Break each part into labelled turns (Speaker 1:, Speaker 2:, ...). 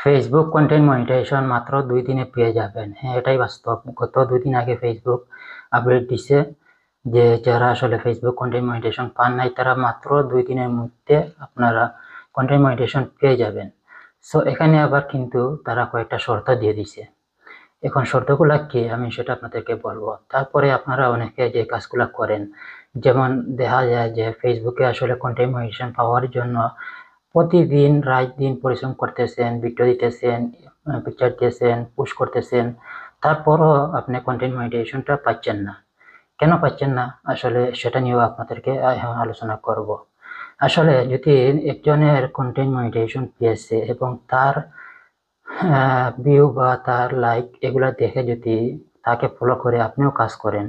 Speaker 1: Facebook content monetization মাত্র 2 দিনে পেয়ে যাবেন। হ্যাঁ, এটাই বাস্তব। গত 2 দিন আগে ফেসবুক আপডেট দিছে যে যারা আসলে ফেসবুক কন্টেন্ট মনিটাইজেশন পান নাই তারা মাত্র 2 দিনের মধ্যে আপনারা কন্টেন্ট মনিটাইজেশন পেয়ে যাবেন। সো এখানে আবার কিন্তু তারা কয়েকটা শর্ত দিয়ে দিছে। এখন শর্তগুলা কি আমি সেটা আপনাদেরকে বলবো। তারপরে আপনারা অনেকে যে কাজগুলা করেন, যেমন দেখা যায় যে ফেসবুকে আসলে কন্টেন্ট মনিটাইজেশন পাওয়ার জন্য প্রতিদিন রাত দিন পরিশ্রম করতেছেন, ভিডিও দিতেছেন, পিকচার দিতেছেন, পুশ করতেছেন, তারপরও আপনি কন্টেন্ট মনিটাইজেশনটা পাচ্ছেন না। কেন পাচ্ছেন না আসলে সেটা নিয়েও আপনাদেরকে এখন আলোচনা করব। আসলে যদি একজনের কন্টেন্ট মনিটাইজেশন পেয়েছে এবং তার ভিউ বা তার লাইক এগুলা দেখে যদি তাকে ফলো করে আপনিও কাজ করেন,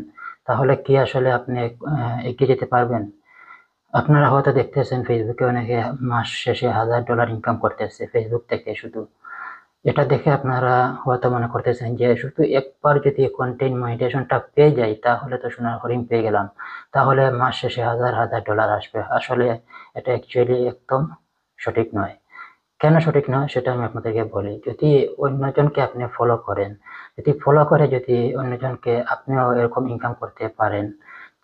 Speaker 1: তাহলে কি আসলে আপনি এগিয়ে যেতে পারবেন? আপনারা হয়তো দেখতেছেন ফেসবুকে অনেকে মাস শেষে $1000 ইনকাম করতেছে ফেসবুক থেকে শুধু। এটা দেখে আপনারা হয়তো মনে করতেছেন যে শুধু একবার যদি কন্টেন্ট মনিটাইজেশনটা পেয়ে যাই তাহলে তো সোনার হরিণ পেয়ে গেলাম, তাহলে মাস শেষে হাজার হাজার ডলার আসবে। আসলে এটা অ্যাকচুয়ালি একদম সঠিক নয়। কেন সঠিক নয় সেটা আমি আপনাদেরকে বলি। যদি অন্যজনকে আপনি ফলো করেন, যদি ফলো করে যদি অন্যজনকে আপনিও এরকম ইনকাম করতে পারেন,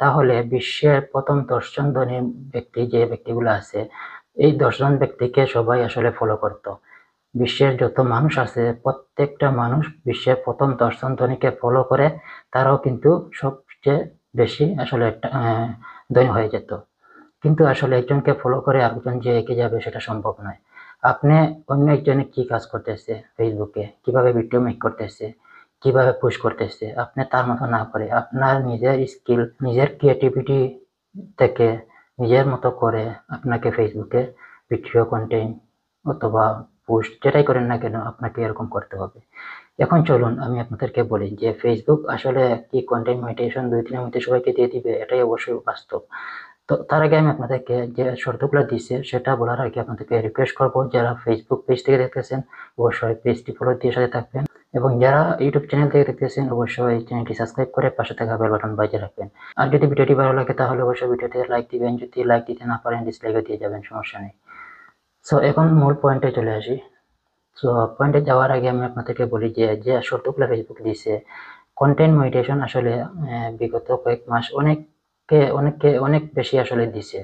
Speaker 1: তাহলে বিশ্বের প্রথম 10 জন ধনী ব্যক্তি যে ব্যক্তিগুলো আছে, এই 10 জন ব্যক্তিকে সবাই আসলে ফলো করতো। বিশ্বের যত মানুষ আছে প্রত্যেকটা মানুষ বিশ্বের প্রথম 10 জন ধনীকে ফলো করে, তারাও কিন্তু সবচেয়ে বেশি আসলে ধনী হয়ে যেত। কিন্তু আসলে একজনকে ফলো করে আরেকজন যে এগিয়ে যাবে সেটা সম্ভব নয়। আপনি অন্য একজনে কি কাজ করতেছে ফেসবুকে, কিভাবে ভিডিও মেক করতেছে, কিভাবে পুশ করতেছে, আপনি তার মতো না করে আপনার নিজের স্কিল, নিজের ক্রিয়েটিভিটি থেকে নিজের মতো করে আপনাকে ফেসবুকে ভিডিও কন্টেন্ট অথবা পোস্ট যেটাই করেন না কেন আপনাকে এরকম করতে হবে। এখন চলুন আমি আপনাদেরকে বলি যে ফেসবুক আসলে কি কন্টেন্ট মনিটাইজেশন 2 দিনের মধ্যে সবাইকে দিয়ে দিবে, এটাই অবশ্যই বাস্তব। তো তার আগে আমি আপনাদেরকে যে শর্তগুলো দিচ্ছে সেটা বলার আগে আপনাদেরকে রিকোয়েস্ট করবো, যারা ফেসবুক পেজ থেকে দেখতেছেন অবশ্যই পেজটি ফলো দিয়ে সাথে থাকবেন, এবং যারা ইউটিউব চ্যানেল থেকে দেখতেছেন অবশ্যই চ্যানেলটি সাবস্ক্রাইব করে পাশে থাকা বেল বাটন বাজিয়ে রাখবেন। আর যদি ভিডিওটি ভালো লাগে তাহলে অবশ্যই ভিডিওতে লাইক দিবেন, যদি লাইক দিতে না পারেন ডিসলাইকও দিয়ে যাবেন, সমস্যা নেই। সো এখন মূল পয়েন্টে চলে আসি। সো পয়েন্টে যাওয়ার আগে আমি আপনাদেরকে বলি যে যে শর্তগুলো ফেসবুক দিয়েছে কন্টেন্ট মনিটাইজেশন আসলে বিগত কয়েক মাস অনেককে অনেককে অনেক বেশি আসলে দিছে।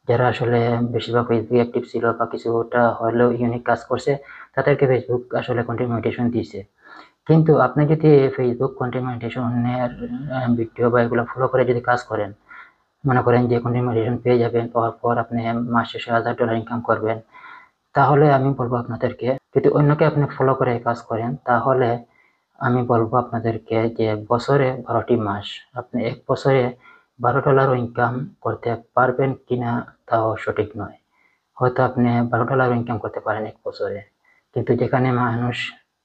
Speaker 1: যারা আসলে বেশিরভাগ ফেসবুক অ্যাক্টিভ ছিল বা কিছুটা হলেও ইউনিক কাজ করছে তাদেরকে ফেসবুক আসলে কন্টেন্ট মনিটাইজেশন দিয়েছে। কিন্তু আপনি যদি ফেসবুক কন্টেন্ট মনিটাইজেশনের ভিডিও বা এগুলো ফলো করে যদি কাজ করেন, মনে করেন যে কন্টেন্ট মনিটাইজেশন পেয়ে যাবেন, পাওয়ার পর আপনি মাস শেষে $1000 ইনকাম করবেন, তাহলে আমি বলবো আপনাদেরকে যদি অন্যকে আপনি ফলো করে কাজ করেন তাহলে আমি বলবো আপনাদেরকে যে বছরে 12টি মাস আপনি এক বছরে $12 ইনকাম করতে পারবেন কিনা তাও সঠিক নয়। হয়তো আপনি $12 ইনকাম করতে পারেন এক বছরে, কিন্তু যেখানে মানুষ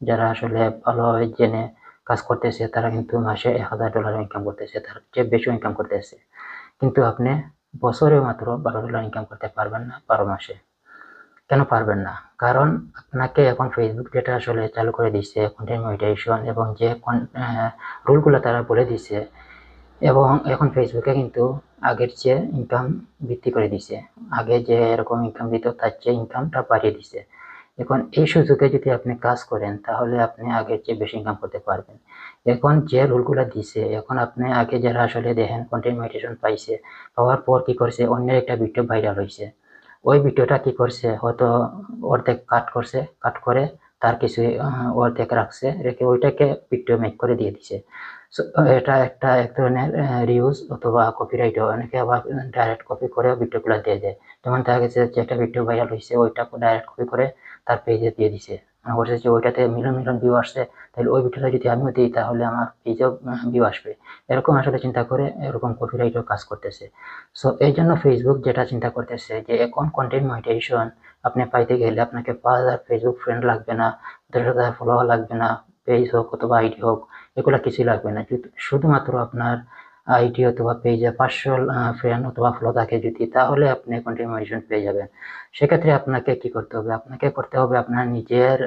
Speaker 1: যারা আসলে ভালো জেনে কাজ করতেছে তারা কিন্তু মাসে $1000 ইনকাম করতেছে, তার চেয়ে বেশি ইনকাম করতেছে। কিন্তু আপনি বছরে মাত্র $12 ইনকাম করতে পারবেন না 12 মাসে। কেন পারবেন না? কারণ আপনাকে এখন ফেসবুক যেটা আসলে চালু করে দিচ্ছে কন্টেন্ট মনিটাইজেশন এবং যে রুলগুলো তারা বলে দিচ্ছে, এবং এখন ফেসবুকে কিন্তু আগের চেয়ে ইনকাম বৃদ্ধি করে দিছে। আগে যে এরকম ইনকাম দিত তার চেয়ে ইনকামটা বাড়িয়ে দিছে। এখন এই সুযোগে যদি আপনি কাজ করেন তাহলে আপনি আগের চেয়ে বেশি ইনকাম করতে পারবেন। এখন যে রুলগুলো দিছে, এখন আপনি আগে যারা আসলে দেখেন কন্টেন্ট মনিটাইজেশন পাইছে, পাওয়ার পর কি করছে অন্যের একটা ভিডিও ভাইরাল হয়েছে, ওই ভিডিওটা কি করছে হয়তো অর্ধেক কাট করছে, কাট করে তার কিছু অর্ধেক রাখছে, রেখে ওইটাকে ভিডিও মেক করে দিয়ে দিছে। সো এটা একটা এক ধরনের রিউজ অথবা কপিরাইটও, অনেকে আবার ডাইরেক্ট কপি করেও ভিডিওগুলো দিয়ে দেয়। যেমন দেখা গেছে যে একটা ভিডিও ভাইরাল হয়েছে ওইটা ডাইরেক্ট কপি করে তার পেজে দিয়ে দিছে, মনে করছে যে ওইটাতে মিলিয়ন মিলিয়ন ভিউ আসছে, তাহলে ওই ভিডিওটা যদি আমিও দিই তাহলে আমার পেজেও ভিউ আসবে। এরকম আসলে চিন্তা করে এরকম কপিরাইটও কাজ করতেছে। সো এই জন্য ফেসবুক যেটা চিন্তা করতেছে যে এখন কন্টেন্ট মনিটাইজেশন আপনি পাইতে গেলে আপনাকে 5000 ফেসবুক ফ্রেন্ড লাগবে না, 10,000 ফলোয়ার লাগবে না, পেজ হোক অথবা আইডি হোক, এগুলা কিছুই লাগবে না। শুধুমাত্র আপনার আইডি অথবা পেজে 500 ফ্রেন্ড অথবা ফলো থাকে যদি, তাহলে আপনি কন্টেন্ট মনিটাইজেশন পেয়ে যাবেন। সেক্ষেত্রে আপনাকে কি করতে হবে? আপনাকে করতে হবে আপনার নিজের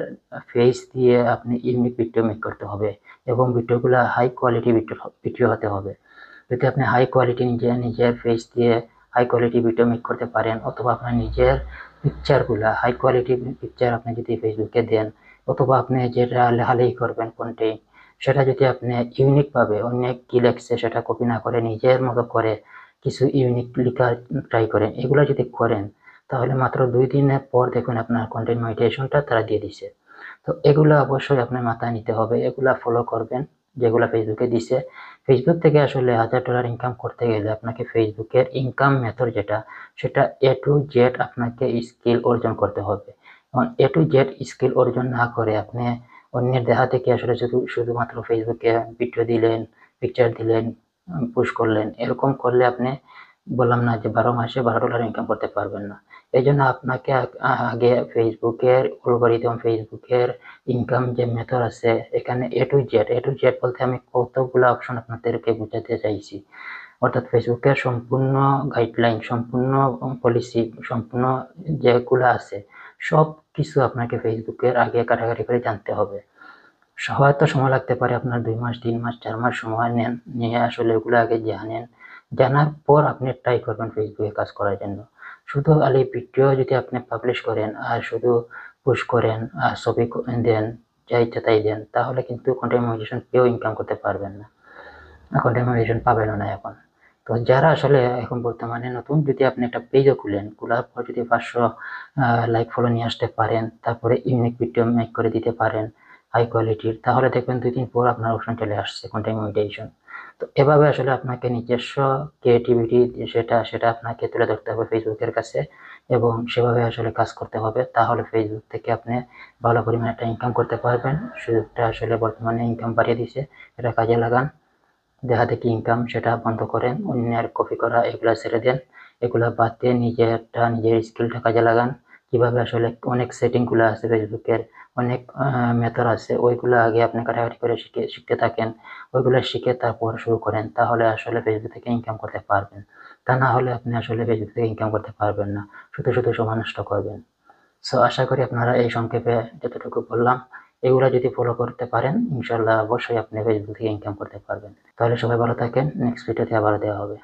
Speaker 1: ফেস দিয়ে আপনি ইউনিক ভিডিও মেক করতে হবে, এবং ভিডিওগুলো হাই কোয়ালিটি ভিডিও হতে হবে। যদি আপনি হাই কোয়ালিটি নিজের ফেস দিয়ে হাই কোয়ালিটি ভিডিও মেক করতে পারেন, অথবা আপনার নিজের পিকচারগুলা হাই কোয়ালিটি পিকচার আপনি যদি ফেসবুকে দেন, অথবা আপনি যেটা লেখালেখি করবেন কন্টেন্ট, সেটা যদি আপনি ইউনিকভাবে অন্য কি লেখছে সেটা কপি না করে নিজের মতো করে কিছু ইউনিক লেখার ট্রাই করেন, এগুলো যদি করেন তাহলে মাত্র 2 দিনের পর দেখুন আপনার কন্টেন্ট মনিটাইজেশনটা তারা দিয়ে দিছে। তো এগুলা অবশ্যই আপনার মাথায় নিতে হবে, এগুলা ফলো করবেন যেগুলা ফেসবুকে দিছে। ফেসবুক থেকে আসলে $1000 ইনকাম করতে গেলে আপনাকে ফেসবুকের ইনকাম মেথড যেটা, সেটা A to Z আপনাকে স্কিল অর্জন করতে হবে। এবং A to Z স্কিল অর্জন না করে আপনি অন্যের দেখা থেকে আসলে শুধুমাত্র ফেসবুকে ভিডিও দিলেন, পিকচার দিলেন, পুশ করলেন, এরকম করলে আপনি বললাম না যে 12 মাসে $12 ইনকাম করতে পারবেন না। এই জন্য আপনাকে আগে ফেসবুকের অ্যালগরিদম, ফেসবুকের ইনকাম যে মেথড আছে, এখানে A to Z বলতে আমি কতগুলো অপশন আপনাদেরকে বোঝাতে চাইছি। অর্থাৎ ফেসবুকের সম্পূর্ণ গাইডলাইন, সম্পূর্ণ পলিসি, সম্পূর্ণ যেগুলো আছে সব কিছু আপনাকে ফেসবুকের আগে কাটাকাটি করে জানতে হবে। হয়তো সময় লাগতে পারে, আপনার 2 মাস, 3 মাস, 4 মাস সময় নেন, নিয়ে আসলে এগুলো আগে জানেন। জানার পর আপনি ট্রাই করবেন ফেসবুকে কাজ করার জন্য। শুধু খালি ভিডিও যদি আপনি পাবলিশ করেন আর শুধু পুশ করেন আর ছবি দেন, যা ইচ্ছা তাই দেন, তাহলে কিন্তু কন্টেন্ট মনিটাইজেশন পেয়েও ইনকাম করতে পারবেন না, কন্টেন্ট মনিটাইজেশন পাবেনও না এখন। তো যারা আসলে এখন বর্তমানে নতুন, যদি আপনি একটা পেজও খুলেন, খোলার পর যদি 500 লাইক ফলো নিয়ে আসতে পারেন, তারপরে ইউনিক ভিডিও মেক করে দিতে পারেন হাই কোয়ালিটির, তাহলে দেখবেন 2 দিন পর আপনার অপশন চলে আসছে কন্টেন্ট মনিটাইজেশন। তো এভাবে আসলে আপনাকে নিজস্ব ক্রিয়েটিভিটি সেটা আপনাকে তুলে ধরতে হবে ফেসবুকের কাছে, এবং সেভাবে আসলে কাজ করতে হবে, তাহলে ফেসবুক থেকে আপনি ভালো পরিমাণে একটা ইনকাম করতে পারবেন। সুযোগটা আসলে বর্তমানে ইনকাম বাড়িয়ে দিছে, এটা কাজে লাগান। দেখা দেখি ইনকাম সেটা বন্ধ করেন, অন্যের কপি করা এগুলা ছেড়ে দেন, এগুলা বাদ দিয়ে নিজের স্কিলটা কাজে লাগান। কিভাবে আসলে অনেক সেটিং গুলো আছে ফেসবুকের, অনেক মেথড আছে, ওইগুলো আগে আপনি কাটাকাটি করে শিখতে থাকেন, ওইগুলো শিখে তারপর শুরু করেন, তাহলে আসলে ফেসবুক থেকে ইনকাম করতে পারবেন। তা না হলে আপনি আসলে ফেসবুক থেকে ইনকাম করতে পারবেন না, শুধু সময় নষ্ট করবেন। সো আশা করি আপনারা এই সংক্ষেপে যতটুকু বললাম এগুলা যদি ফলো করতে পারেন, ইনশাল্লাহ অবশ্যই আপনি ফেসবুক থেকে ইনকাম করতে পারবেন। তাহলে সবাই ভালো থাকেন, নেক্সট ভিডিওতে আবার দেওয়া হবে।